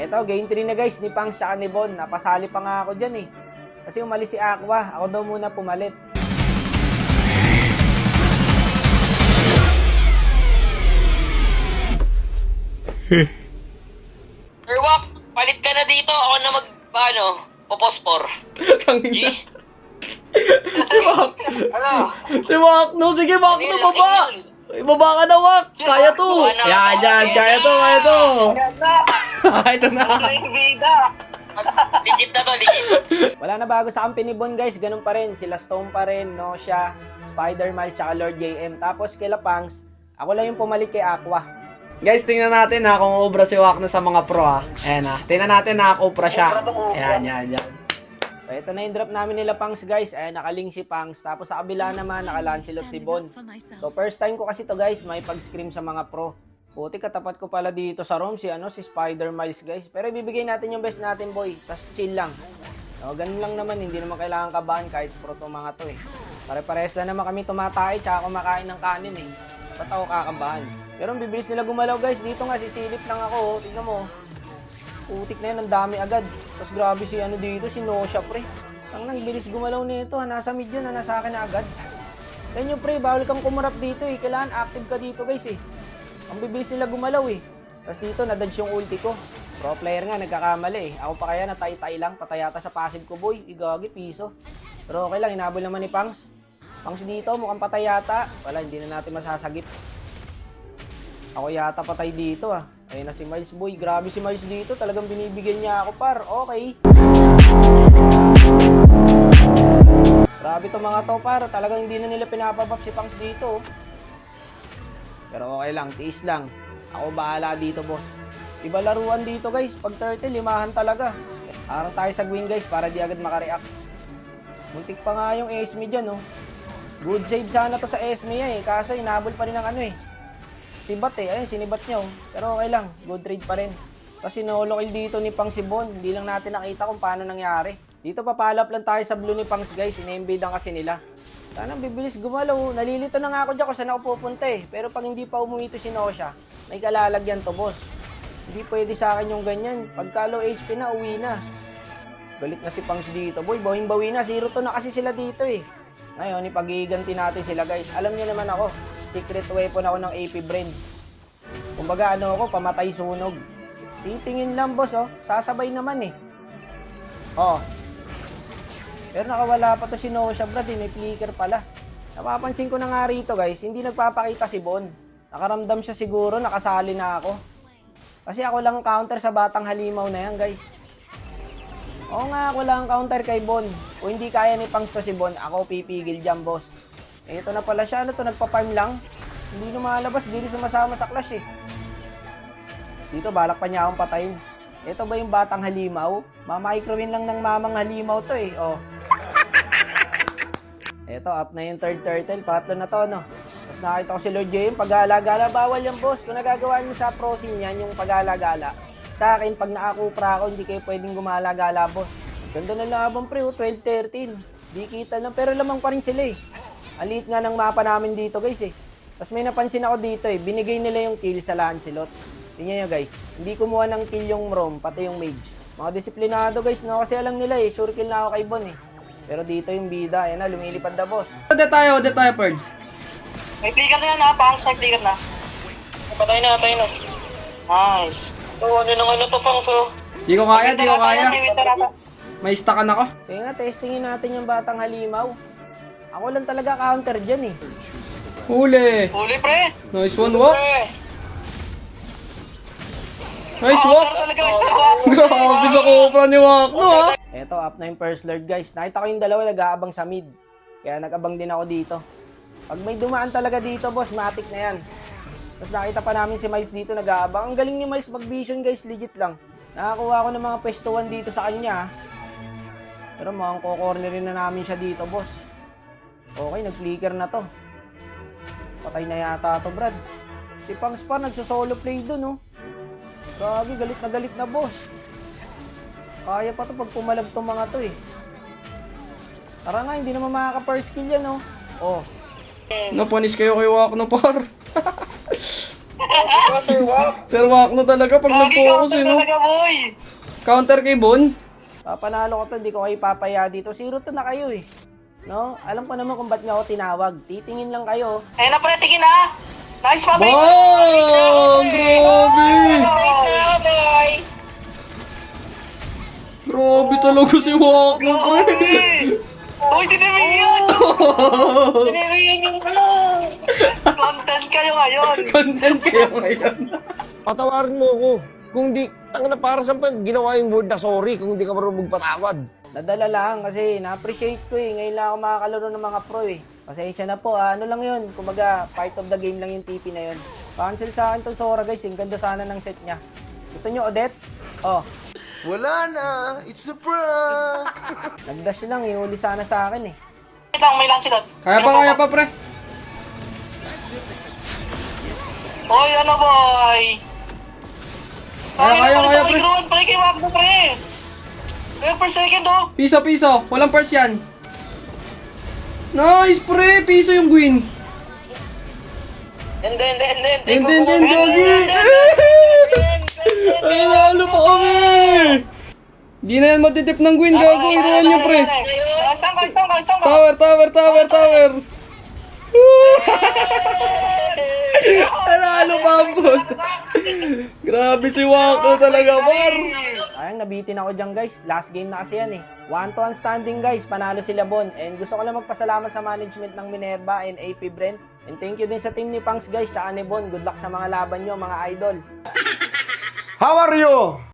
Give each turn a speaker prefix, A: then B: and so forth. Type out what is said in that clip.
A: Eto, game 3 na guys, ni Pangs tsaka ni Bon. Napasali pa nga ako dyan eh. Kasi umalis si Aqua, ako daw muna pumalit.
B: Erwak, palit ka na dito. Ako na popospor. G?
C: Si Wak!
B: Ano?
C: Si Wak! No, sige Wak no, baba! Ibaba ka na Wak! Kaya to! Yan, kaya to! Ito na!
B: Legit na to, legit.
A: Wala na bago sa kampi ni Bon guys, ganun pa rin. Sila Stone pa rin, Nosha, Spider-Man, tsaka Lord JM. Tapos kila Pangs, ako lang yung pumalit kay Aqua.
C: Guys, tingnan natin ha kung ubra si Wak na sa mga pro ha. Ayan ha. Tingnan natin na ubra siya. Ayan.
A: So ito na yung drop namin nila Pangs guys. Ayan, nakaling si Pangs. Tapos sa kabila naman, nakalancelot si Bon. So first time ko kasi to guys, may pag-scream sa mga pro. Puti katapat ko pala dito sa room si Spider-Miles guys. Pero ibibigay natin yung best natin boy. Tapos chill lang. So, ganun lang naman, hindi naman kailangan kabahan kahit pro to mga to eh. Pare-pares lang naman kami tumatay tsaka kumakain ng kanin eh. Ba't ako kakabahan? Pero ang bibilis nila gumalaw guys. Dito nga, sisilip lang ako. Oh. Tignan mo. Putik na yan, ang dami agad. Tapos grabe si dito, si Nosha pre. Ang bilis gumalaw nito. Nasa mid yun, nasa akin na agad. Then yung pre, bawal kang kumarap dito eh. Kailangan active ka dito guys eh. Ang bibilis nila gumalaw eh. Tapos dito, nadodge yung ulti ko. Pro player nga, nagkakamali eh. Ako pa kaya natay-tay lang. Patayata sa passive ko boy. Igagi, piso. Pero okay lang, hinabol naman ni Pangs. Pangs dito, mukhang patay yata. Wala, hindi na natin masasagip. Ako yata patay dito ah. Ayun na si Miles boy. Grabe si Miles dito. Talagang binibigyan niya ako par. Okay. Grabe to mga to par. Talagang hindi na nila pinapabap si Pangs dito. Pero okay lang. Tiis lang. Ako bahala dito boss. Iba laruan dito guys. Pag turtle, limahan talaga. Harang tayo sa Gwyn guys para di agad makareact. Muntik pa nga yung Esme dyan oh. Good save sana to sa Esme eh. Kaso inabol pa rin ng Sibat eh. Ayun, sinibat niya oh. Pero okay lang. Good trade pa rin. Kasi no-low kill dito ni Pangs si Bon. Hindi lang natin nakita kung paano nangyari. Dito papalap lang tayo sa blue ni Pangs guys. Ina-embed kasi nila. Sana bibilis gumalaw. Nalilito na nga ako dyan kung saan ako pupunta eh. Pero pag hindi pa umuwi to si Nosha, may kalalagyan to boss. Hindi pwede sa akin yung ganyan. Pagka low HP na, uwi na. Galit na si Pangs dito. Boy, bawing-bawi na. 0-2 na kasi sila dito eh. Ngayon, ipag-iganti natin sila guys. Alam niyo naman ako. Secret weapon ako ng AP Brain. Kumbaga ako, pamatay sunog. Titingin lang boss oh. Sasabay naman eh. Oh. Pero nakawala pa to si Nosha brad eh. May flicker pala. Napapansin ko na nga rito guys. Hindi nagpapakita si Bon. Nakaramdam siya siguro. Nakasali na ako. Kasi ako lang counter sa batang halimaw na yan guys. Oo nga, ako lang counter kay Bon. Kung hindi kaya ni Pangs to si Bon, ako pipigil dyan boss. Ito na pala siya, nagpa-farm lang. Hindi na malabas, hindi rin sumasama sa clash eh. Dito, balak pa niya akong patayin. Ito ba yung batang halimaw? Mamicrowin lang ng mamang halimaw to eh, oh. Ito, up na yung third turtle, patlo na to, no? Tapos nakita ko si Lord J, yung pag-alagala, bawal yan boss. Kung nagagawa niyo sa pro scene yan, yung pag-alagala. Sa akin, pag nakakupra ako, hindi kayo pwedeng gumalagala boss. Ganda na laban pre, 12-13. Di kita lang, pero lamang pa rin sila eh. Ang liit nga ng mapa namin dito guys eh. Tapos may napansin ako dito eh. Binigay nila yung kill sa Lancelot. Tingnan nyo guys. Hindi kumuha ng kill yung Rom, pati yung Mage. Mga disiplinado guys no. Kasi alam nila eh. Sure kill na ako kay Bon eh. Pero dito yung bida. Ayan na, lumilipad na boss.
C: Ode tayo, Perds.
B: May plikat na yan ha, Pangs. May plikat na. Patay na. Nice. So, ano to, Pangs oh.
C: Di ko kaya. May stackan ako.
A: Sige nga, testingin natin yung batang halimaw. Ako lang talaga counter dyan eh.
C: Huli
B: pre.
C: Nice one, Wak. Nice Wak. Grabe sa kopra ni Wak, no ha?
A: Eto, up na yung first lord guys. Nakita ko yung dalawa nag-aabang sa mid. Kaya nag-abang din ako dito. Pag may dumaan talaga dito boss, matik na yan. Tapos nakita pa namin si Miles dito nag-aabang. Ang galing ni Miles mag-vision guys, legit lang. Nakakuha ko ng mga pwestuhan dito sa kanya. Pero mukhang ko-cornerin na namin siya dito boss. Okay, nag-flicker na to. Patay na yata to brad. Si Pangs pa nagso-solo play dun oh. Grabe, galit na boss. Kaya pa to pag pumalag tong mga to eh. Tara nga, hindi naman makaka-first kill yan oh. Oh.
C: Napanis kayo kay Wak no par. Sir Wakno talaga pag nag-focus eh, no?
B: talaga, boy.
C: Counter kay Bon.
A: Papanalo ko to, di ko kayo papaya dito. 0-2 na kayo eh. No? Alam ko naman kung ba't nga ako tinawag. Titingin lang kayo.
B: Ayun na pala, tingin na. Nice, Papi.
C: Bang! Grabe!
B: boy.
C: Grabe talaga si Wakno, pre.
B: Uy, dinimiyan! Dinimiyan yung content kayo ngayon.
C: Content kayo ngayon.
D: Patawarin mo ako. Kung di, tanga na para sa ginawa yung word na sorry kung di ka marunong magpatawad.
A: Nadala lang kasi na-appreciate ko eh. Ngayon lang ako makakalaro ng mga pro eh. Pasensya na po, ano lang yun. Kumbaga, part of the game lang yung TP na yun. Cancel sa akin to Sora guys. Ang ganda sana ng set niya. Gusto nyo, Odette? Oh,
D: Wala na, it's a prank.
A: nag-dash lang eh. Uli sana sa akin eh.
B: Wait lang, may lancelot.
C: Kaya pa, pre.
B: Hoy, ano, boy?
C: Kaya, pre.
B: Balik kayo, wag mo, pre. Pero per second, oh.
C: Piso. Walang parts yan. Nice, pre. Piso yung win.
B: Hindi.
C: Hindi, Doggy. Ay, lalo pa kami. Di na yan matitip ng win. Gago, iruan nyo, pre.
B: Stang ko.
C: Tower. Lalo pa ang bot. Grabe si Wakno talaga, par.
A: Ayang nabitin ako dyan guys. Last game na kasi yan eh. 1-1 standing guys. Panalo sila Bon. And gusto ko lang magpasalamat sa management ng Minerva and AP Brent. And thank you din sa team ni Punks guys. Tsaka ni Bon. Good luck sa mga laban nyo mga idol.
D: How are you?